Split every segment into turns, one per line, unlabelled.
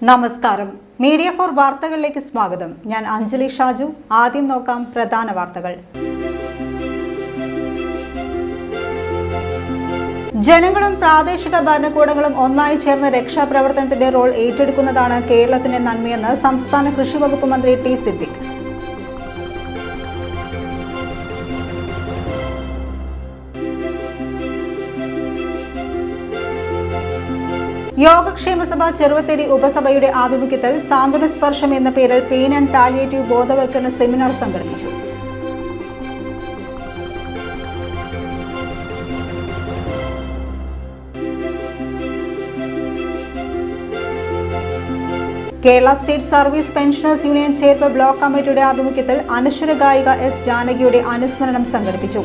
നമസ്കാരം. Media for വാർത്തകളിലേക്ക് സ്വാഗതം. ഞാൻ അഞ്ജലി ഷാജു. ആദ്യം നോക്കാം പ്രധാന വാർത്തകൾ. ജനങ്ങളും പ്രാദേശിക ഭരണകൂടങ്ങളും ഒന്നായി ചേർന്ന് രക്ഷാപ്രവർത്തനത്തിന്റെ റോൾ ഏറ്റെടുക്കുന്നതാണ് കേരളത്തിന്റെ നന്മയെന്ന് സംസ്ഥാന കൃഷി വകുപ്പ് മന്ത്രി ടി സിദ്ദിഖ്. യോഗക്ഷേമ സഭ ചെറുവത്തേരി ഉപസഭയുടെ ആഭിമുഖ്യത്തിൽ സാന്ത്വന സ്പർശം എന്ന പേരിൽ പെയിൻ ആൻഡ് പാലിയേറ്റീവ് ബോധവൽക്കരണ സെമിനാർ സംഘടിപ്പിച്ചു. Kerala state service pensioners union Cherpu block കമ്മിറ്റിയുടെ ആഭിമുഖ്യത്തിൽ അനശ്വര ഗായിക എസ് ജാനകിയുടെ അനുസ്മരണം സംഘടിപ്പിച്ചു.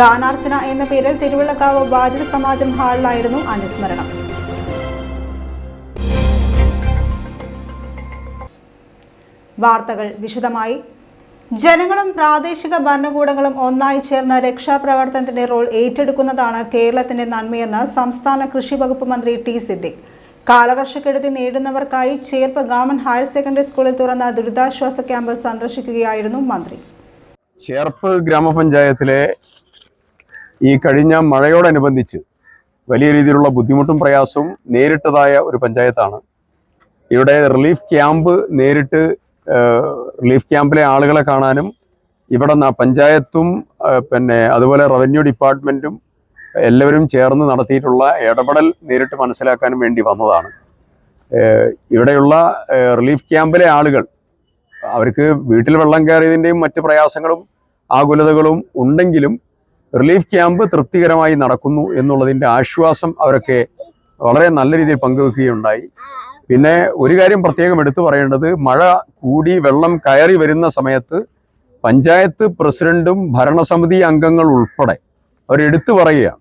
ഗാനാർച്ചന എന്ന പേരിൽ തിരുവള്ളക്കാവ് വാര്യർ സമാജം ഹാളിലായിരുന്നു അനുസ്മരണം. വാർത്തകൾ വിശദമായി. ജനങ്ങളും പ്രാദേശിക ഭരണകൂടങ്ങളും ഒന്നായി ചേർന്ന് രക്ഷാപ്രവർത്തനത്തിന്റെ റോൾ ഏറ്റെടുക്കുന്നതാണ് കേരളത്തിന്റെ നന്മയെന്ന് സംസ്ഥാന കൃഷി വകുപ്പ് മന്ത്രി ടി സിദ്ദിഖ്. കാലവർഷക്കെടുതി നേരിടുന്നവർക്കായി ചേർപ്പ് ഗവൺമെന്റ് ഹയർ സെക്കൻഡറി സ്കൂളിൽ തുറന്ന ദുരിതാശ്വാസ ക്യാമ്പ് സന്ദർശിക്കുകയായിരുന്നു മന്ത്രി.
ചേർപ്പ് ഗ്രാമപഞ്ചായത്തിലെ ഈ കഴിഞ്ഞ മഴയോടനുബന്ധിച്ച് വലിയ രീതിയിലുള്ള ബുദ്ധിമുട്ടും പ്രയാസവും നേരിട്ടതായ ഒരു പഞ്ചായത്താണ്. ഇവിടെ റിലീഫ് ക്യാമ്പ് നേരിട്ട് റിലീഫ് ക്യാമ്പിലെ ആളുകളെ കാണാനും ഇവിടെ പഞ്ചായത്തും അതുപോലെ റവന്യൂ ഡിപ്പാർട്ട്മെൻറ്റും എല്ലാവരും ചേർന്ന് നടത്തിയിട്ടുള്ള ഇടപെടൽ നേരിട്ട് മനസ്സിലാക്കാനും വേണ്ടി വന്നതാണ്. ഇവിടെയുള്ള റിലീഫ് ക്യാമ്പിലെ ആളുകൾ അവർക്ക് വീട്ടിൽ വെള്ളം കയറിയതിൻ്റെയും മറ്റ് പ്രയാസങ്ങളും ആകുലതകളും ഉണ്ടെങ്കിലും റിലീഫ് ക്യാമ്പ് തൃപ്തികരമായി നടക്കുന്നു എന്നുള്ളതിൻ്റെ ആശ്വാസം അവരൊക്കെ വളരെ നല്ല രീതിയിൽ പങ്കുവെക്കുകയുണ്ടായി. പിന്നെ ഒരു കാര്യം പ്രത്യേകം എടുത്തു പറയേണ്ടത്, മഴ കൂടി വെള്ളം കയറി വരുന്ന സമയത്ത് പഞ്ചായത്ത് പ്രസിഡന്റും ഭരണസമിതി അംഗങ്ങൾ ഉൾപ്പെടെ അവരെടുത്തു പറയുകയാണ്.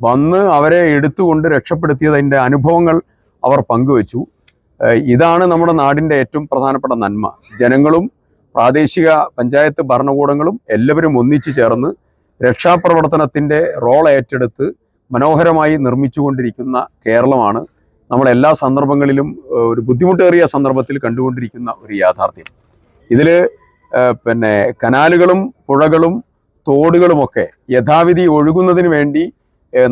വന്ന് അവരെ എടുത്തുകൊണ്ട് രക്ഷപ്പെടുത്തിയതിൻ്റെ അനുഭവങ്ങൾ അവർ പങ്കുവച്ചു. ഇതാണ് നമ്മുടെ നാടിൻ്റെ ഏറ്റവും പ്രധാനപ്പെട്ട നന്മ. ജനങ്ങളും പ്രാദേശിക പഞ്ചായത്ത് ഭരണകൂടങ്ങളും എല്ലാവരും ഒന്നിച്ചു ചേർന്ന് രക്ഷാപ്രവർത്തനത്തിൻ്റെ റോൾ ഏറ്റെടുത്ത് മനോഹരമായി നിർമ്മിച്ചുകൊണ്ടിരിക്കുന്ന കേരളമാണ് നമ്മളെല്ലാ സന്ദർഭങ്ങളിലും ഒരു ബുദ്ധിമുട്ടേറിയ സന്ദർഭത്തിൽ കണ്ടുകൊണ്ടിരിക്കുന്ന ഒരു യാഥാർത്ഥ്യം. ഇതിൽ കനാലുകളും പുഴകളും തോടുകളുമൊക്കെ യഥാവിധി ഒഴുകുന്നതിന് വേണ്ടി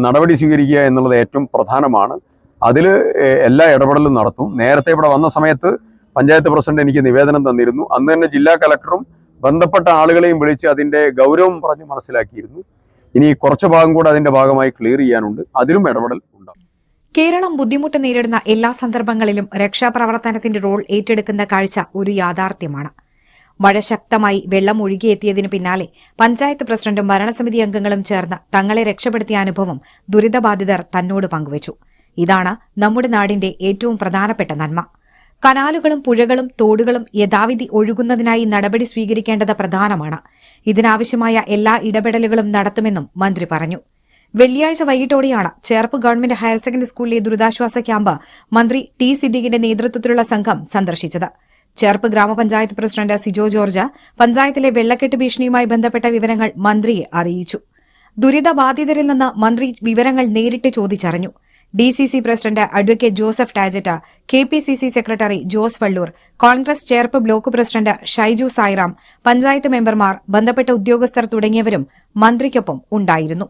നടപടി സ്വീകരിക്കുക എന്നുള്ളത് ഏറ്റവും പ്രധാനമാണ്. അതിൽ എല്ലാ ഇടപെടലും നടത്തും. നേരത്തെ ഇവിടെ വന്ന സമയത്ത് പഞ്ചായത്ത് പ്രസിഡന്റ് എനിക്ക് നിവേദനം തന്നിരുന്നു. അന്ന് തന്നെ ജില്ലാ കളക്ടറും ബന്ധപ്പെട്ട ആളുകളെയും വിളിച്ച് അതിൻ്റെ ഗൗരവം പറഞ്ഞ് മനസ്സിലാക്കിയിരുന്നു. ഇനി കുറച്ച് ഭാഗം കൂടെ അതിൻ്റെ ഭാഗമായി ക്ലിയർ ചെയ്യാനുണ്ട്. അതിലും ഇടപെടൽ ഉണ്ടാകും.
കേരളം ബുദ്ധിമുട്ട് നേരിടുന്ന എല്ലാ സന്ദർഭങ്ങളിലും രക്ഷാപ്രവർത്തനത്തിന്റെ റോൾ ഏറ്റെടുക്കുന്ന കാഴ്ച ഒരു യാഥാർത്ഥ്യമാണ്. മഴ ശക്തമായി വെള്ളം ഒഴുകിയെത്തിയതിനു പിന്നാലെ പഞ്ചായത്ത് പ്രസിഡന്റും ഭരണസമിതി അംഗങ്ങളും ചേർന്ന് തങ്ങളെ രക്ഷപ്പെടുത്തിയ അനുഭവം ദുരിതബാധിതർ തന്നോട് പങ്കുവച്ചു. ഇതാണ് നമ്മുടെ നാടിന്റെ ഏറ്റവും പ്രധാനപ്പെട്ട നന്മ. കനാലുകളും പുഴകളും തോടുകളും യഥാവിധി ഒഴുകുന്നതിനായി നടപടി സ്വീകരിക്കേണ്ടത് പ്രധാനമാണ്. ഇതിനാവശ്യമായ എല്ലാ ഇടപെടലുകളും നടത്തുമെന്നും മന്ത്രി പറഞ്ഞു. വെള്ളിയാഴ്ച വൈകിട്ടോടെയാണ് ചേർപ്പ് ഗവൺമെന്റ് ഹയർ സെക്കൻഡറി സ്കൂളിലെ ദുരിതാശ്വാസ ക്യാമ്പ് മന്ത്രി ടി സിദ്ദിഖിന്റെ നേതൃത്വത്തിലുള്ള സംഘം സന്ദർശിച്ചത്. ചേർപ്പ് ഗ്രാമപഞ്ചായത്ത് പ്രസിഡന്റ് സിജോ ജോർജ് പഞ്ചായത്തിലെ വെള്ളക്കെട്ട് ഭീഷണിയുമായി ബന്ധപ്പെട്ട വിവരങ്ങൾ മന്ത്രിയെ അറിയിച്ചു. ദുരിതബാധിതരിൽ നിന്ന് മന്ത്രി വിവരങ്ങൾ നേരിട്ട് ചോദിച്ചറിഞ്ഞു. DCC president advocate Joseph Tajet, KPCC secretary Jose Vallur, Congress Cherpu block president Shaiju Sairam, panchayat മെമ്പർമാർ, ബന്ധപ്പെട്ട ഉദ്യോഗസ്ഥർ തുടങ്ങിയവരും മന്ത്രിക്കൊപ്പം ഉണ്ടായിരുന്നു.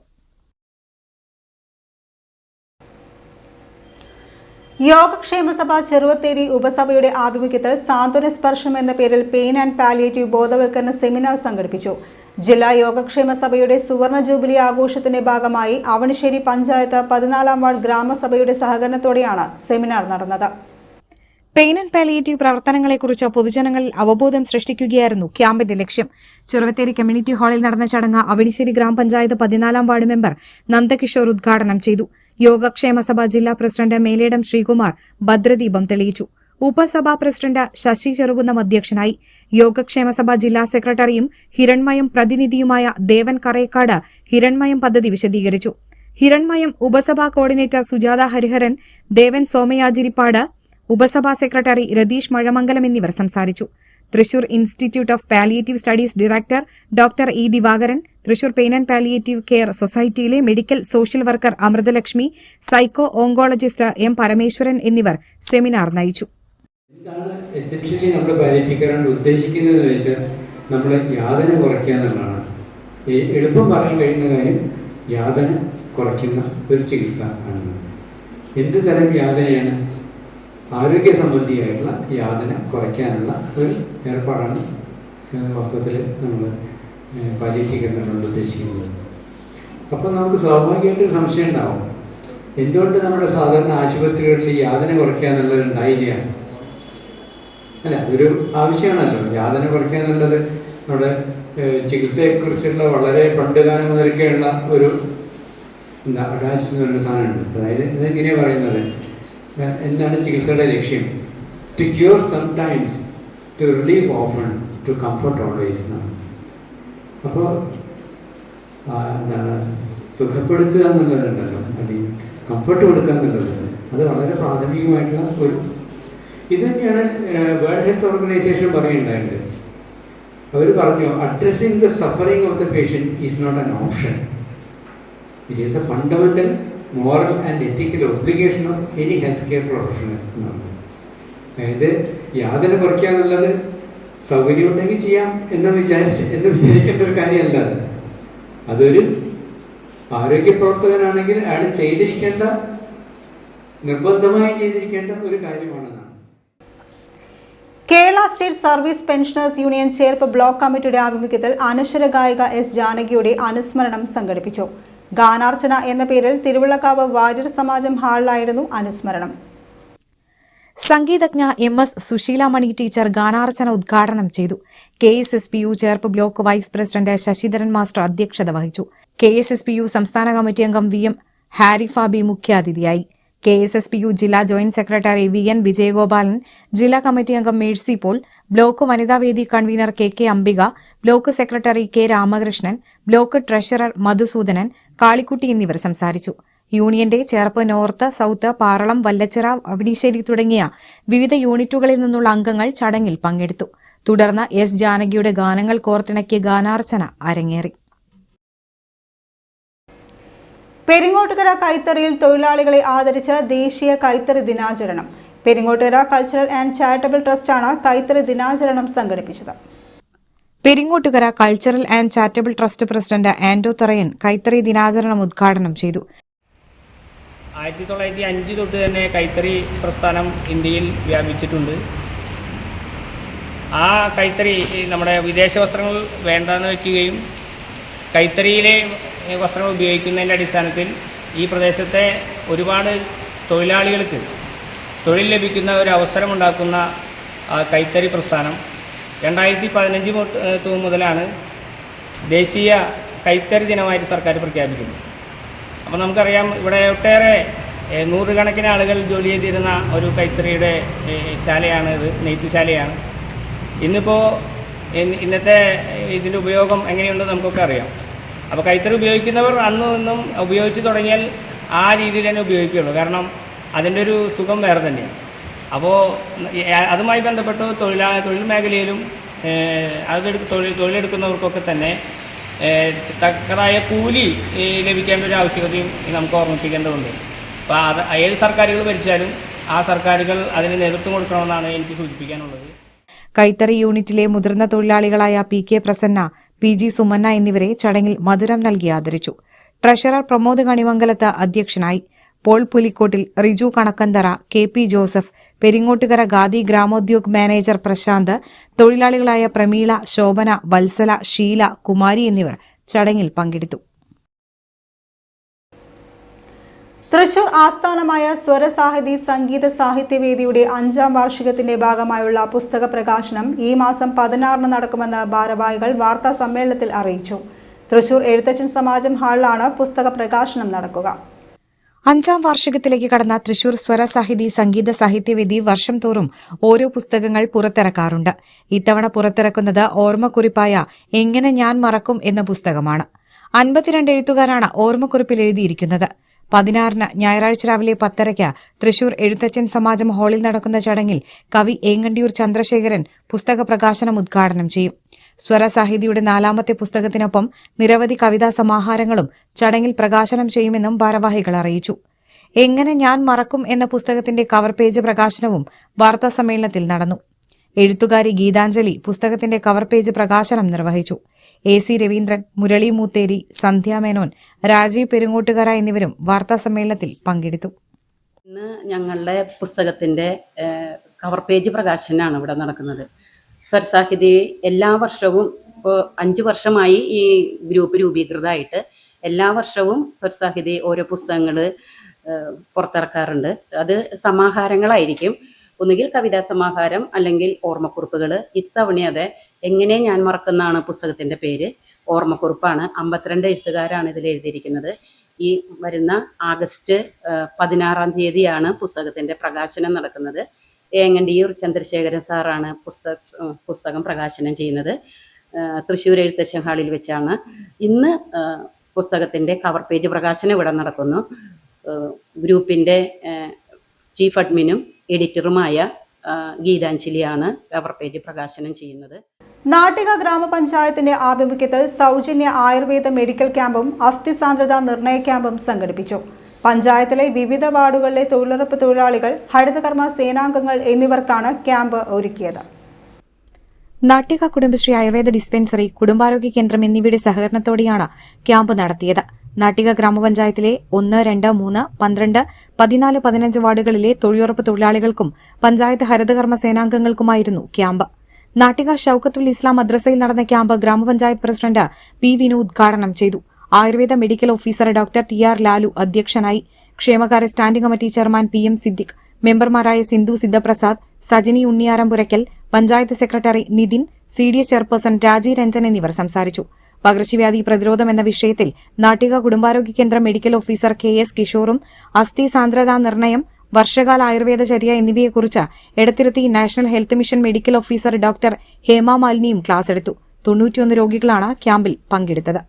യോഗക്ഷേമ സഭ ചെറുവത്തേരി ഉപസഭയുടെ ആഭിമുഖ്യത്തിൽ സാന്ത്വന സ്പർശം എന്ന പേരിൽ പെയിൻ ആൻഡ് പാലിയേറ്റീവ് ബോധവൽക്കരണ സെമിനാർ സംഘടിപ്പിച്ചു. ജില്ലാ യോഗക്ഷേമ സഭയുടെ സുവർണ ജൂബിലി ആഘോഷത്തിന്റെ ഭാഗമായി അവണിശ്ശേരി പഞ്ചായത്ത് 14-ാം വാർഡ് ഗ്രാമസഭയുടെ സഹകരണത്തോടെയാണ് സെമിനാർ നടന്നത്.
പെയിൻ ആൻഡ് പാലിയേറ്റീവ് പ്രവർത്തനങ്ങളെക്കുറിച്ച് പൊതുജനങ്ങളിൽ അവബോധം സൃഷ്ടിക്കുകയായിരുന്നു ക്യാമ്പിന്റെ ലക്ഷ്യം. ചെറുവത്തേരി കമ്മ്യൂണിറ്റി ഹാളിൽ നടന്ന ചടങ്ങ് അവണിശ്ശേരി ഗ്രാമപഞ്ചായത്ത് 14-ാം വാർഡ് മെമ്പർ നന്ദകിഷോർ ഉദ്ഘാടനം ചെയ്തു. യോഗക്ഷേമ സഭ ജില്ലാ പ്രസിഡന്റ് മേലേടം ശ്രീകുമാർ ഭദ്രദീപം തെളിയിച്ചു. ഉപസഭാ പ്രസിഡന്റ് ശശി ചെറുകുന്നം അധ്യക്ഷനായി. യോഗക്ഷേമ സഭ ജില്ലാ സെക്രട്ടറിയും ഹിരൺമയം പ്രതിനിധിയുമായ ദേവൻ കറേക്കാട് ഹിരൺമയം പദ്ധതി വിശദീകരിച്ചു. ഹിരൺമയം ഉപസഭാ കോർഡിനേറ്റർ സുജാത ഹരിഹരൻ, ദേവൻ സോമയാജിരിപ്പാട്, ഉപസഭാ സെക്രട്ടറി രതീഷ് മഴമംഗലം എന്നിവർ സംസാരിച്ചു. Thrissur institute of palliative studies director doctor E Divakaran, Thrissur pain and palliative care സൊസൈറ്റിയിലെ medical social worker Amruthalakshmi, psycho oncologist M Parameswaran എന്നിവർ സെമിനാർ നയിച്ചു.
എന്താണ് എസെൻഷ്യലി നമ്മൾ പാലിയേറ്റീവ് കെയർ കൊണ്ട് ഉദ്ദേശിക്കുന്നതെന്ന് വെച്ചാൽ നമ്മൾ യാതന കുറയ്ക്കുക എന്നുള്ളതാണ്. എളുപ്പം പറയാൻ കഴിയുന്ന കാര്യം യാതന കുറയ്ക്കുന്ന ഒരു ചികിത്സ ആണ്. എന്ത് തരം യാതനയാണ്? ആരോഗ്യ സംബന്ധിയായിട്ടുള്ള യാതന കുറയ്ക്കാനുള്ള ഒരു ഏർപ്പാടാണ് വാസ്തവത്തിൽ നമ്മൾ പാലിയേറ്റീവ് കെയർ കൊണ്ട് ഉദ്ദേശിക്കുന്നത്. അപ്പോൾ നമുക്ക് സ്വാഭാവികമായിട്ടൊരു സംശയം ഉണ്ടാവും, എന്തുകൊണ്ട് നമ്മുടെ സാധാരണ ആശുപത്രികളിൽ യാതന കുറയ്ക്കുക എന്നുള്ളത് ഉണ്ടായില്ല? അല്ല, അതൊരു ആവശ്യമാണല്ലോ. യാതന കുറയ്ക്കുക എന്നുള്ളത് നമ്മുടെ ചികിത്സയെക്കുറിച്ചുള്ള വളരെ പണ്ടുകാലം മുതലൊക്കെയുള്ള ഒരു അടാച്ച് എന്ന് പറയുന്ന സാധനമുണ്ട്. അതായത് ഇതെങ്ങനെയാണ് പറയുന്നത്, എന്താണ് ചികിത്സയുടെ ലക്ഷ്യം? To cure sometimes, to relieve often, to comfort always എന്നാണ്. അപ്പോൾ എന്താണ് സുഖപ്പെടുത്തുക എന്നുള്ളതുണ്ടല്ലോ, അല്ലെങ്കിൽ കംഫർട്ട് കൊടുക്കുക എന്നുള്ളത്, അത് വളരെ പ്രാഥമികമായിട്ടുള്ള ഒരു ഇത് തന്നെയാണ് വേൾഡ് ഹെൽത്ത് ഓർഗനൈസേഷൻ പറയുന്നുണ്ടായിട്ടുണ്ട്. അവർ പറഞ്ഞു, addressing the suffering of the patient is not an option, it is a fundamental moral and ethical obligation of any health care professional എന്നാണ്. അതായത് യാതന കുറയ്ക്കുക എന്നുള്ളത് സൗകര്യം ഉണ്ടെങ്കിൽ ചെയ്യാം എന്ന് വിചാരിക്കേണ്ട ഒരു കാര്യമല്ല. അതൊരു ആരോഗ്യ പ്രവർത്തകനാണെങ്കിൽ അയാൾ ചെയ്തിരിക്കേണ്ട, നിർബന്ധമായി ചെയ്തിരിക്കേണ്ട ഒരു കാര്യമാണെന്നാണ്.
Kerala state service pensioners union Cherpu block കമ്മിറ്റിയുടെ ആഭിമുഖ്യത്തിൽ അനശ്വര ഗായിക എസ് ജാനകിയുടെ അനുസ്മരണം സംഘടിപ്പിച്ചു. ഗാനാർച്ചന എന്ന പേരിൽ തിരുവള്ളക്കാവ് വാര്യർ സമാജം ഹാളിലായിരുന്നു അനുസ്മരണം.
സംഗീതജ്ഞ MS സുശീലാമണി ടീച്ചർ ഗാനാർച്ചന ഉദ്ഘാടനം ചെയ്തു. KSSPU Cherpu block vice president Sasidharan master അധ്യക്ഷത വഹിച്ചു. KSSPU സംസ്ഥാന കമ്മിറ്റി അംഗം VM ഹാരി ഫാബി മുഖ്യാതിഥിയായി. KSSPU ജില്ലാ ജോയിന്റ് സെക്രട്ടറി VN വിജയഗോപാലൻ, ജില്ലാ കമ്മിറ്റി അംഗം മേഴ്സി പോൾ, ബ്ലോക്ക് വനിതാവേദി convener KK Ambika, block secretary K Ramakrishnan, block treasurer Madhusoodanan, Kalikutty എന്നിവർ സംസാരിച്ചു. യൂണിയന്റെ ചേർപ്പ് നോർത്ത്, സൌത്ത്, പാറളം, വല്ലച്ചിറ, അവണിശ്ശേരി തുടങ്ങിയ വിവിധ യൂണിറ്റുകളിൽ നിന്നുള്ള അംഗങ്ങൾ ചടങ്ങിൽ പങ്കെടുത്തു. തുടർന്ന് S ജാനകിയുടെ ഗാനങ്ങൾ കോർത്തിണക്കിയ ഗാനാർച്ചന അരങ്ങേറി.
പെരിങ്ങോട്ടുകര കൈത്തറിയിൽ തൊഴിലാളികളെ ആദരിച്ച് ദേശീയ കൈത്തറി ദിനാചരണം. പെരിങ്ങോട്ടുകര കൾച്ചറൽ ആൻഡ് ചാരിറ്റബിൾ ട്രസ്റ്റാണ് കൈത്തറി ദിനാചരണം സംഘടിപ്പിച്ചത്.
Peringottukara cultural and charitable trust president Ando Tharayan കൈത്തറി ദിനാചരണം ഉദ്ഘാടനം ചെയ്തു.
1905 തൊട്ട് തന്നെ കൈത്തറി പ്രസ്ഥാനം ഇന്ത്യയിൽ വ്യാപിച്ചിട്ടുണ്ട്. ആ കൈത്തറി നമ്മുടെ വിദേശ വസ്ത്രങ്ങൾ വേണ്ടെന്ന് വയ്ക്കുകയും കൈത്തറിയിലെ വസ്ത്രങ്ങൾ ഉപയോഗിക്കുന്നതിൻ്റെ അടിസ്ഥാനത്തിൽ ഈ പ്രദേശത്തെ ഒരുപാട് തൊഴിലാളികൾക്ക് തൊഴിൽ ലഭിക്കുന്ന ഒരു അവസരമുണ്ടാക്കുന്ന കൈത്തറി പ്രസ്ഥാനം 2015 മുതലാണ് ദേശീയ കൈത്തറി ദിനമായിട്ട് സർക്കാർ പ്രഖ്യാപിക്കുന്നത്. അപ്പോൾ നമുക്കറിയാം, ഇവിടെ ഒട്ടേറെ നൂറുകണക്കിന് ആളുകൾ ജോലി ചെയ്തിരുന്ന ഒരു കൈത്തറിയുടെ ശാലയാണ് ഇത്, നെയ്ത്തുശാലയാണ്. ഇന്നിപ്പോൾ ഇന്നത്തെ ഇതിൻ്റെ ഉപയോഗം എങ്ങനെയുണ്ടെന്ന് നമുക്കൊക്കെ അറിയാം. അപ്പോൾ കൈത്തറി ഉപയോഗിക്കുന്നവർ അന്നും ഇന്നും ഉപയോഗിച്ച് തുടങ്ങിയാൽ ആ രീതിയിൽ തന്നെ ഉപയോഗിക്കുകയുള്ളൂ. കാരണം അതിൻ്റെ ഒരു സുഖം വേറെ തന്നെയാണ്. അപ്പോൾ അതുമായി ബന്ധപ്പെട്ട് തൊഴിൽ മേഖലയിലും തൊഴിലെടുക്കുന്നവർക്കൊക്കെ തന്നെ തക്കതായ കൂലി ലഭിക്കേണ്ട ഒരു ആവശ്യകതയും നമുക്ക് ഓർമ്മിപ്പിക്കേണ്ടതുണ്ട്. അപ്പോൾ ഏത് സർക്കാരുകൾ ഭരിച്ചാലും ആ സർക്കാരുകൾ അതിന് നേതൃത്വം കൊടുക്കണമെന്നാണ് എനിക്ക് സൂചിപ്പിക്കാനുള്ളത്.
കൈത്തറി യൂണിറ്റിലെ മുതിർന്ന തൊഴിലാളികളായ PK പ്രസന്ന, PG സുമന്ന എന്നിവരെ ചടങ്ങിൽ മധുരം നൽകി ആദരിച്ചു. ട്രഷറർ പ്രമോദ് കണിമംഗലത്ത് അധ്യക്ഷനായി. പോൾ പുലിക്കോട്ടിൽ, റിജു കണക്കന്തറ, KP ജോസഫ്, പെരിങ്ങോട്ടുകര ഖാദി ഗ്രാമോദ്योग മാനേജർ പ്രശാന്ത്, തൊഴിലാളികളായ പ്രമീള, ശോഭന, വത്സല, ഷീല, കുമാരി എന്നിവർ ചടങ്ങിൽ പങ്കെടുത്തു.
തൃശൂർ ആസ്ഥാനമായ സ്വരസാഹിതി സംഗീത സാഹിത്യവേദിയുടെ 5ാം വാർഷികത്തിന്റെ ഭാഗമായുള്ള പുസ്തക പ്രകാശനം ഈ മാസം 16 നടക്കുമെന്ന് ഭാരവാഹികൾ വാർത്താ സമ്മേളനത്തിൽ അറിയിച്ചു. തൃശൂർ എഴുത്തച്ഛൻ സമാജം ഹാളിലാണ് പുസ്തക പ്രകാശനം നടക്കുക.
5ാം വാർഷികത്തിലേക്ക് കടന്ന തൃശൂർ സ്വരസാഹിതി സംഗീത സാഹിത്യവേദി വർഷം തോറും ഓരോ പുസ്തകങ്ങൾ പുറത്തിറക്കാറുണ്ട്. ഇത്തവണ പുറത്തിറക്കുന്നത് ഓർമ്മക്കുറിപ്പായ എങ്ങനെ ഞാൻ മറക്കും എന്ന പുസ്തകമാണ്. 52 എഴുത്തുകാരാണ് ഓർമ്മക്കുറിപ്പിൽ എഴുതിയിരിക്കുന്നത്. 16 ഞായറാഴ്ച രാവിലെ 10:30 തൃശൂർ എഴുത്തച്ഛൻ സമാജം ഹാളിൽ നടക്കുന്ന ചടങ്ങിൽ കവി ഏങ്ങണ്ടിയൂർ ചന്ദ്രശേഖരൻ പുസ്തക പ്രകാശനം ഉദ്ഘാടനം ചെയ്യും. സ്വരസാഹിതിയുടെ 4ാമത്തെ പുസ്തകത്തിനൊപ്പം നിരവധി കവിതാ സമാഹാരങ്ങളും ചടങ്ങിൽ പ്രകാശനം ചെയ്യുമെന്നും ഭാരവാഹികൾ അറിയിച്ചു. എങ്ങനെ ഞാൻ മറക്കും എന്ന പുസ്തകത്തിന്റെ കവർ പേജ് പ്രകാശനവും വാർത്താസമ്മേളനത്തിൽ നടന്നു. എഴുത്തുകാരി ഗീതാഞ്ജലി പുസ്തകത്തിന്റെ കവർ പേജ് പ്രകാശനം നിർവഹിച്ചു. AC രവീന്ദ്രൻ, മുരളി മൂത്തേരി, സന്ധ്യ മേനോൻ, രാജീവ് പെരുങ്ങോട്ടുകര എന്നിവരും വാർത്താസമ്മേളനത്തിൽ പങ്കെടുത്തു.
ഇന്ന് ഞങ്ങളുടെ പുസ്തകത്തിന്റെ കവർ പേജ് പ്രകാശനമാണ് ഇവിടെ നടക്കുന്നത്. സ്വരസാഹിതി എല്ലാ വർഷവും ഇപ്പോൾ 5 വർഷമായി ഈ ഗ്രൂപ്പ് രൂപീകൃതമായിട്ട് എല്ലാ വർഷവും സ്വരസാഹിതി ഓരോ പുസ്തകങ്ങൾ പുറത്തിറക്കാറുണ്ട്. അത് സമാഹാരങ്ങളായിരിക്കും, ഒന്നുകിൽ കവിതാ സമാഹാരം അല്ലെങ്കിൽ ഓർമ്മക്കുറിപ്പുകൾ. ഇത്തവണ അത് എങ്ങനെ ഞാൻ മറക്കുന്നതാണ് പുസ്തകത്തിൻ്റെ പേര്. ഓർമ്മക്കുറിപ്പാണ്. 52 എഴുത്തുകാരാണ് ഇതിൽ എഴുതിയിരിക്കുന്നത്. ഈ വരുന്ന ആഗസ്റ്റ് 16-ാം തീയതിയാണ് പുസ്തകത്തിൻ്റെ പ്രകാശനം നടക്കുന്നത്. ഏങ്ങണ്ടിയൂർ ചന്ദ്രശേഖരൻ സാറാണ് പുസ്തകം പ്രകാശനം ചെയ്യുന്നത്. തൃശ്ശൂർ എഴുത്തച്ഛൻ ഹാളിൽ വെച്ചാണ്. ഇന്ന് പുസ്തകത്തിൻ്റെ കവർ പേജ് പ്രകാശനം ഇവിടെ നടക്കുന്നു. ഗ്രൂപ്പിൻ്റെ ചീഫ് അഡ്മിനും എഡിറ്ററുമായ ഗീതാഞ്ജലിയാണ് കവർ പേജ് പ്രകാശനം ചെയ്യുന്നത്.
നാട്ടിക ഗ്രാമപഞ്ചായത്തിന്റെ ആഭിമുഖ്യത്തിൽ സൗജന്യ ആയുർവേദ മെഡിക്കൽ ക്യാമ്പും അസ്ഥി സാന്ദ്രത നിർണയ ക്യാമ്പും സംഘടിപ്പിച്ചു. പഞ്ചായത്തിലെ വിവിധ വാർഡുകളിലെ തൊഴിലുറപ്പ് തൊഴിലാളികൾ, ഹരിതകർമ്മ സേനാംഗങ്ങൾ എന്നിവർക്കാണ് ക്യാമ്പ് ഒരുക്കിയത്.
നാട്ടിക കുടുംബശ്രീ ആയുർവേദ ഡിസ്പെൻസറി, കുടുംബാരോഗ്യ കേന്ദ്രം എന്നിവയുടെ സഹകരണത്തോടെയാണ് ക്യാമ്പ് നടത്തിയത്. നാട്ടിക ഗ്രാമപഞ്ചായത്തിലെ 1, 2, 3, 12, 14, 15 വാർഡുകളിലെ തൊഴിലുറപ്പ് തൊഴിലാളികൾക്കും പഞ്ചായത്ത് ഹരിതകർമ്മ സേനാംഗങ്ങൾക്കുമായിരുന്നു ക്യാമ്പ്. നാട്ടിക ഷൌക്കത്തുൽ ഇസ്ലാം മദ്രസയിൽ നടന്ന camp grama panchayat president P. Vinu ഉദ്ഘാടനം ചെയ്തു. Ayurveda medical officer doctor TR Lalu അധ്യക്ഷനായി. ക്ഷേമകാര്യ standing committee chairman PM Siddique, മെമ്പർമാരായ Sindhu Siddhaprasad, Sajini Unniyarampurakkal, panchayat secretary Nithin, CDS chairperson Raji Ranjan എന്നിവർ സംസാരിച്ചു. പകർച്ചവ്യാധി പ്രതിരോധം എന്ന വിഷയത്തിൽ നാട്ടിക കുടുംബാരോഗ്യ കേന്ദ്രം മെഡിക്കൽ ഓഫീസർ KS കിഷോറും അസ്ഥി സാന്ദ്രതാ നിർണയം, വർഷകാല ആയുർവേദചര്യ എന്നിവയെക്കുറിച്ച് Edathiruthi national health mission medical officer doctor Hema മാലിനിയും ക്ലാസ് എടുത്തു. 91 രോഗികളാണ് ക്യാമ്പിൽ പങ്കെടുത്തത്.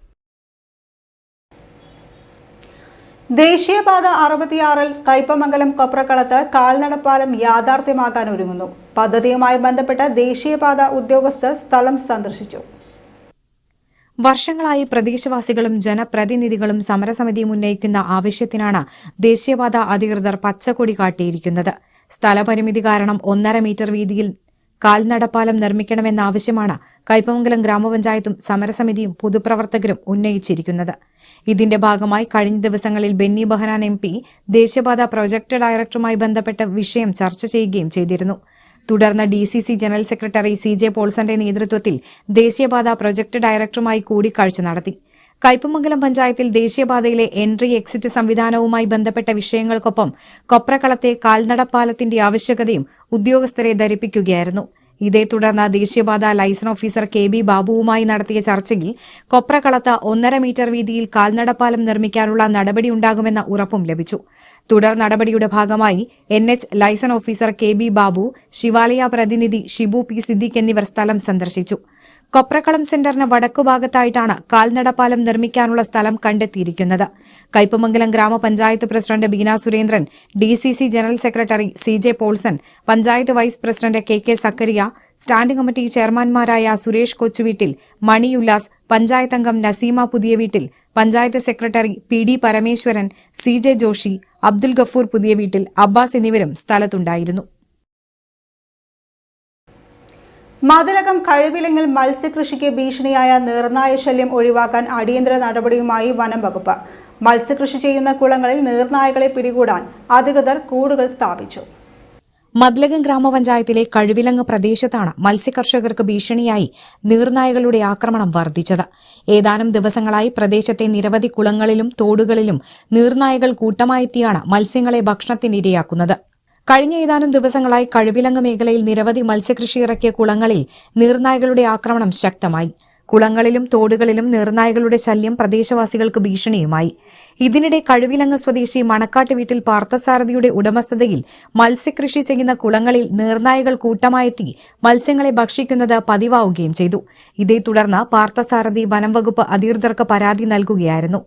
ദേശീയപാത 66-ൽ കയ്പമംഗലം കൊപ്രക്കളത്ത് കാൽനടപ്പാലം യാഥാർത്ഥ്യമാക്കാൻ ഒരുങ്ങുന്നു. പദ്ധതിയുമായി ബന്ധപ്പെട്ട് ദേശീയപാത ഉദ്യോഗസ്ഥർ സ്ഥലം സന്ദർശിച്ചു.
വർഷങ്ങളായി പ്രദേശവാസികളും ജനപ്രതിനിധികളും സമരസമിതിയും ഉന്നയിക്കുന്ന ആവശ്യത്തിനാണ് ദേശീയപാത അധികൃതർ പച്ചക്കൊടി കാട്ടിയിരിക്കുന്നത്. സ്ഥലപരിമിതി കാരണം 1.5 മീറ്റർ വീതിയിൽ കാൽനടപ്പാലം നിർമ്മിക്കണമെന്ന ആവശ്യമാണ് കയ്പമംഗലം ഗ്രാമപഞ്ചായത്തും സമരസമിതിയും പൊതുപ്രവർത്തകരും ഉന്നയിച്ചിരിക്കുന്നത്. ഇതിന്റെ ഭാഗമായി കഴിഞ്ഞ ദിവസങ്ങളിൽ ബെന്നി ബെഹനാൻ MP ദേശീയപാത പ്രൊജക്ട് ഡയറക്ടറുമായി ബന്ധപ്പെട്ട വിഷയം ചർച്ച ചെയ്യുകയും ചെയ്തിരുന്നു. തുടർന്ന് DCC ജനറൽ സെക്രട്ടറി CJ പോൾസന്റെ നേതൃത്വത്തിൽ ദേശീയപാത പ്രൊജക്ട് ഡയറക്ടറുമായി കൂടിക്കാഴ്ച നടത്തി. കയ്പമംഗലം പഞ്ചായത്തിൽ ദേശീയപാതയിലെ എൻട്രി എക്സിറ്റ് സംവിധാനവുമായി ബന്ധപ്പെട്ട വിഷയങ്ങൾക്കൊപ്പം കൊപ്രക്കളത്തെ കാൽനടപ്പാലത്തിന്റെ ആവശ്യകതയും ഉദ്യോഗസ്ഥരെ ധരിപ്പിക്കുകയായിരുന്നു. ഇതേ തുടർന്ന് ദേശീയപാത ലൈസൺ ഓഫീസർ KB ബാബുവുമായി നടത്തിയ ചർച്ചയിൽ കൊപ്രകളത്ത് 1.5 മീറ്റർ വീതിയിൽ കാൽനടപ്പാലം നിർമ്മിക്കാനുള്ള നടപടിയുണ്ടാകുമെന്ന ഉറപ്പും ലഭിച്ചു. തുടർ നടപടിയുടെ ഭാഗമായി NH liaison officer KB Babu, Shivalaya പ്രതിനിധി ഷിബു P. സിദ്ദിഖ് എന്നിവർ സ്ഥലം സന്ദർശിച്ചു. കൊപ്രക്കളം സെന്ററിന് വടക്കുഭാഗത്തായിട്ടാണ് കാൽനടപ്പാലം നിർമ്മിക്കാനുള്ള സ്ഥലം കണ്ടെത്തിയിരിക്കുന്നത്. കയ്പമംഗലം ഗ്രാമപഞ്ചായത്ത് president Beena Surendran, DCC general secretary CJ Paulson, panchayat vice president KK Zakariya, standing committee ചെയർമാൻമാരായ സുരേഷ് കൊച്ചുവീട്ടിൽ, മണി ഉല്ലാസ്, പഞ്ചായത്ത് അംഗം Naseema Puthiya Veettil, panchayat secretary PD Parameswaran, CJ Joshy, Abdul Gafoor Puthiya Veettil, Abbas എന്നിവരും സ്ഥലത്തുണ്ടായിരുന്നു.
മതിലകം കഴിവിലങ്ങിൽ മത്സ്യകൃഷിക്ക് ഭീഷണിയായ നീർനായ ശല്യം ഒഴിവാക്കാൻ അടിയന്തര നടപടിയുമായി വനം വകുപ്പ്. മത്സ്യകൃഷി ചെയ്യുന്ന കുളങ്ങളിൽ നീർനായകളെ പിടികൂടാൻ അധികൃതർ കൂടുകൾ സ്ഥാപിച്ചു.
മതിലകം ഗ്രാമപഞ്ചായത്തിലെ കഴിവിലങ്ങ് പ്രദേശത്താണ് മത്സ്യകർഷകർക്ക് ഭീഷണിയായി നീർനായകളുടെ ആക്രമണം വർദ്ധിച്ചത്. ഏതാനും ദിവസങ്ങളായി പ്രദേശത്തെ നിരവധി കുളങ്ങളിലും തോടുകളിലും നീർനായകൾ കൂട്ടമായെത്തിയാണ് മത്സ്യങ്ങളെ ഭക്ഷണത്തിനിരയാക്കുന്നത്. കഴിഞ്ഞ ഏതാനും ദിവസങ്ങളായി കഴിവിലങ്ങ് മേഖലയിൽ നിരവധി മത്സ്യകൃഷി ഇറക്കിയ കുളങ്ങളിൽ നീർനായകളുടെ ആക്രമണം ശക്തമായി. കുളങ്ങളിലും തോടുകളിലും നീർനായകളുടെ ശല്യം പ്രദേശവാസികൾക്ക് ഭീഷണിയുമായി. ഇതിനിടെ കഴിവിലങ്ങ് സ്വദേശി മണക്കാട്ട് വീട്ടിൽ പാർത്ഥസാരഥിയുടെ ഉടമസ്ഥതയിൽ മത്സ്യകൃഷി ചെയ്യുന്ന കുളങ്ങളിൽ നീർനായകൾ കൂട്ടമായെത്തി മത്സ്യങ്ങളെ ഭക്ഷിക്കുന്നത് പതിവാവുകയും ചെയ്തു. ഇതേ തുടർന്ന് പാർത്ഥസാരഥി വനം വകുപ്പ് അധികൃതർക്ക് പരാതി നൽകുകയായിരുന്നു.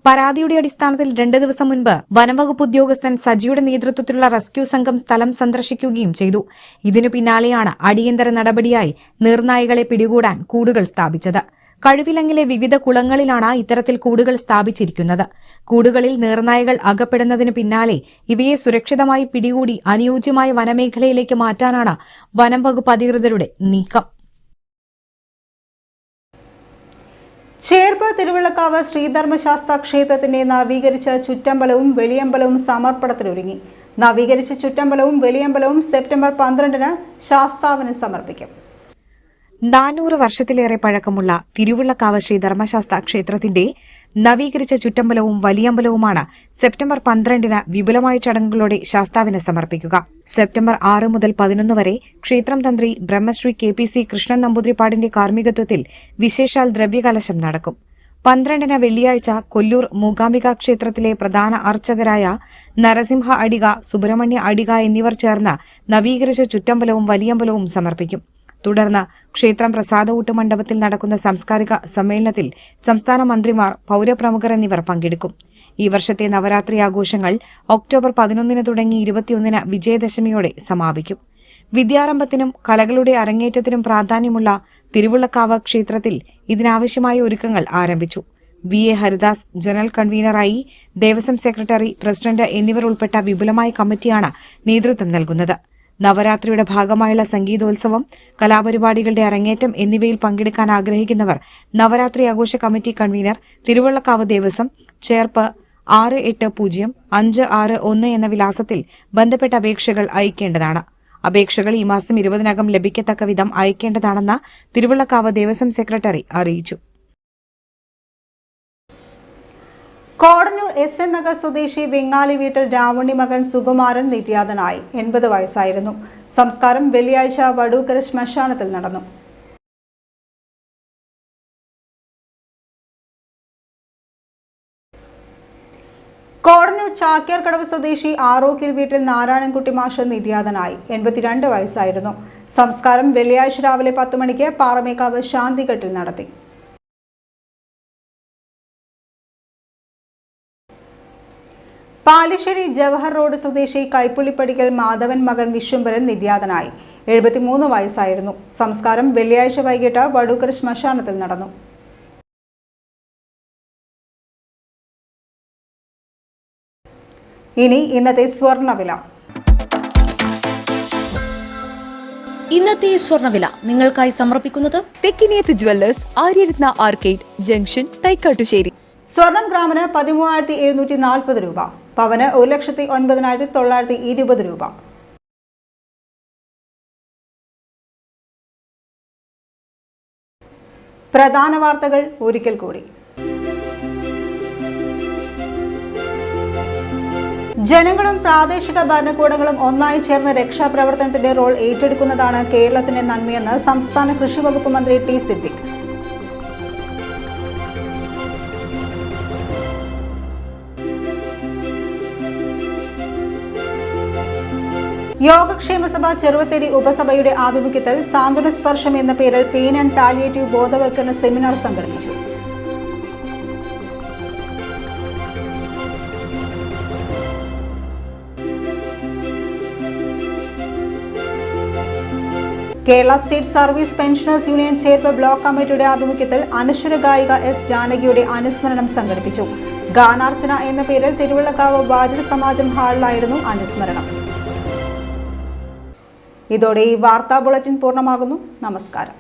പരാതിയുടെ അടിസ്ഥാനത്തിൽ 2 ദിവസം മുൻപ് വനംവകുപ്പ് ഉദ്യോഗസ്ഥൻ സജിയുടെ നേതൃത്വത്തിലുള്ള റെസ്ക്യൂ സംഘം സ്ഥലം സന്ദർശിക്കുകയും ചെയ്തു. ഇതിനു പിന്നാലെയാണ് അടിയന്തര നടപടിയായി നീർനായകളെ പിടികൂടാൻ കൂടുകൾ സ്ഥാപിച്ചത്. കഴുവിലങ്ങിലെ വിവിധ കുളങ്ങളിലാണ് ഇത്തരത്തിൽ കൂടുകൾ സ്ഥാപിച്ചിരിക്കുന്നത്. കൂടുകളിൽ നീർനായകൾ അകപ്പെടുന്നതിന് പിന്നാലെ ഇവയെ സുരക്ഷിതമായി പിടികൂടി അനുയോജ്യമായ വനമേഖലയിലേക്ക് മാറ്റാനാണ് വനം വകുപ്പ് അധികൃതരുടെ നീക്കം.
ചേർപ്പ് തിരുവള്ളക്കാവ് ശ്രീധർമ്മശാസ്ത്ര ക്ഷേത്രത്തിന്റെ നവീകരിച്ച ചുറ്റമ്പലവും വെളിയമ്പലവും സമർപ്പണത്തിനൊരുങ്ങി. നവീകരിച്ച ചുറ്റമ്പലവും വെളിയമ്പലവും സെപ്റ്റംബർ 12-ന് ശാസ്താവിന് സമർപ്പിക്കും.
400 വർഷത്തിലേറെ പഴക്കമുള്ള തിരുവുള്ളക്കാവ് ശ്രീ ധർമ്മശാസ്ത്ര ക്ഷേത്രത്തിന്റെ നവീകരിച്ച ചുറ്റമ്പലവും വലിയമ്പലവുമാണ് സെപ്റ്റംബർ 12-ന് വിപുലമായ ചടങ്ങുകളോടെ ശാസ്താവിന് സമർപ്പിക്കുക. സെപ്റ്റംബർ 6 മുതൽ 11 വരെ ക്ഷേത്രം തന്ത്രി ബ്രഹ്മശ്രീ KPC കൃഷ്ണൻ നമ്പൂതിരിപ്പാടിന്റെ കാർമ്മികത്വത്തിൽ വിശേഷാൽ ദ്രവ്യകലശം നടക്കും. 12-ന് വെള്ളിയാഴ്ച കൊല്ലൂർ മൂകാംബിക ക്ഷേത്രത്തിലെ പ്രധാന അർച്ചകരായ നരസിംഹ അടിക, സുബ്രഹ്മണ്യ അടിക എന്നിവർ ചേർന്ന് നവീകരിച്ച ചുറ്റമ്പലവും വലിയമ്പലവും സമർപ്പിക്കും. തുടർന്ന് ക്ഷേത്രം പ്രസാദഊട്ട് മണ്ഡപത്തിൽ നടക്കുന്ന സാംസ്കാരിക സമ്മേളനത്തിൽ സംസ്ഥാന മന്ത്രിമാർ, പൌരപ്രമുഖർ എന്നിവർ പങ്കെടുക്കും. ഈ വർഷത്തെ നവരാത്രി ആഘോഷങ്ങൾ ഒക്ടോബർ 11-ന് തുടങ്ങി 21-ന് വിജയദശമിയോടെ സമാപിക്കും. വിദ്യാരംഭത്തിനും കലകളുടെ അരങ്ങേറ്റത്തിനും പ്രാധാന്യമുള്ള തിരുവുള്ളക്കാവ് ക്ഷേത്രത്തിൽ ഇതിനാവശ്യമായ ഒരുക്കങ്ങൾ ആരംഭിച്ചു. VA ഹരിദാസ് ജനറൽ കൺവീനറായി, ദേവസ്വം സെക്രട്ടറി, പ്രസിഡന്റ് എന്നിവർ ഉൾപ്പെട്ട വിപുലമായ കമ്മിറ്റിയാണ് നേതൃത്വം നൽകുന്നത്. നവരാത്രിയുടെ ഭാഗമായുള്ള സംഗീതോത്സവം, കലാപരിപാടികളുടെ അരങ്ങേറ്റം എന്നിവയിൽ പങ്കെടുക്കാൻ ആഗ്രഹിക്കുന്നവർ നവരാത്രി ആഘോഷ കമ്മിറ്റി കൺവീനർ, തിരുവള്ളക്കാവ് ദേവസ്വം, ചേർപ്പ് 680561 എന്ന വിലാസത്തിൽ ബന്ധപ്പെട്ട അപേക്ഷകൾ അയക്കേണ്ടതാണ്. അപേക്ഷകൾ ഈ മാസം 20-നകം ലഭിക്കത്തക്ക വിധം അയക്കേണ്ടതാണെന്ന് തിരുവള്ളക്കാവ് ദേവസ്വം സെക്രട്ടറി അറിയിച്ചു.
കോടന്നൂർ SN നഗർ സ്വദേശി വെങ്ങാലി വീട്ടിൽ രാവണി മകൻ സുകുമാരൻ നിര്യാതനായി. 80 വയസ്സായിരുന്നു. സംസ്കാരം വെള്ളിയാഴ്ച വടൂക്കര ശ്മശാനത്തിൽ നടന്നു. കോടന്നൂർ ചാക്യാർകടവ് സ്വദേശി ആറോക്കിൽ വീട്ടിൽ നാരായണൻകുട്ടി മാഷ് നിര്യാതനായി. 82 വയസ്സായിരുന്നു. സംസ്കാരം വെള്ളിയാഴ്ച രാവിലെ 10 മണിക്ക് പാറമേക്കാവ് ശാന്തിഘട്ടിൽ നടത്തി. പാലിശ്ശേരി ജവഹർ റോഡ് സ്വദേശി കൈപ്പുള്ളിപ്പടിക്കൽ മാധവൻ മകൻ വിശ്വംഭരൻ നിര്യാതനായി. 73 വയസ്സായിരുന്നു. സംസ്കാരം വെള്ളിയാഴ്ച വൈകിട്ട് വടൂക്കര ശ്മശാനത്തിൽ നടന്നു. ഇനി ഇന്നത്തെ സ്വർണ്ണവില.
ഇന്നത്തെ സ്വർണ്ണവില നിങ്ങൾക്കായി സമർപ്പിക്കുന്നത് Thekkiniyath jewellers, Aryaratna arcade junction, Thaikkattussery.
സ്വർണം ഗ്രാമിന് 13,740 രൂപ, പവന് 1,09,920 രൂപ. പ്രധാന വാർത്തകൾ ഒരിക്കൽ കൂടി. ജനങ്ങളും പ്രാദേശിക ഭരണകൂടങ്ങളും ഒന്നായി ചേർന്ന് രക്ഷാപ്രവർത്തനത്തിന്റെ റോൾ ഏറ്റെടുക്കുന്നതാണ് കേരളത്തിന്റെ നന്മയെന്ന് സംസ്ഥാന കൃഷി വകുപ്പ് മന്ത്രി T. സിദ്ദിഖ്. യോഗക്ഷേമ സഭ ചെറുവത്തേരി ഉപസഭയുടെ ആഭിമുഖ്യത്തിൽ സാന്ത്വന സ്പർശം എന്ന പേരിൽ പെയിൻ ആൻഡ് പാലിയേറ്റീവ് ബോധവൽക്കരണ സെമിനാർ സംഘടിപ്പിച്ചു. Kerala state service pensioners union Cherpu block കമ്മിറ്റിയുടെ ആഭിമുഖ്യത്തിൽ അനശ്വര ഗായിക S. ജാനകിയുടെ അനുസ്മരണം സംഘടിപ്പിച്ചു. ഗാനാർച്ചന എന്ന പേരിൽ തിരുവള്ളക്കാവ് വാര്യർ സമാജം ഹാളിലായിരുന്നു അനുസ്മരണം. ഇതോടെ ഈ വാർത്താ ബുള്ളറ്റിൻ പൂർണ്ണമാകുന്നു. നമസ്കാരം.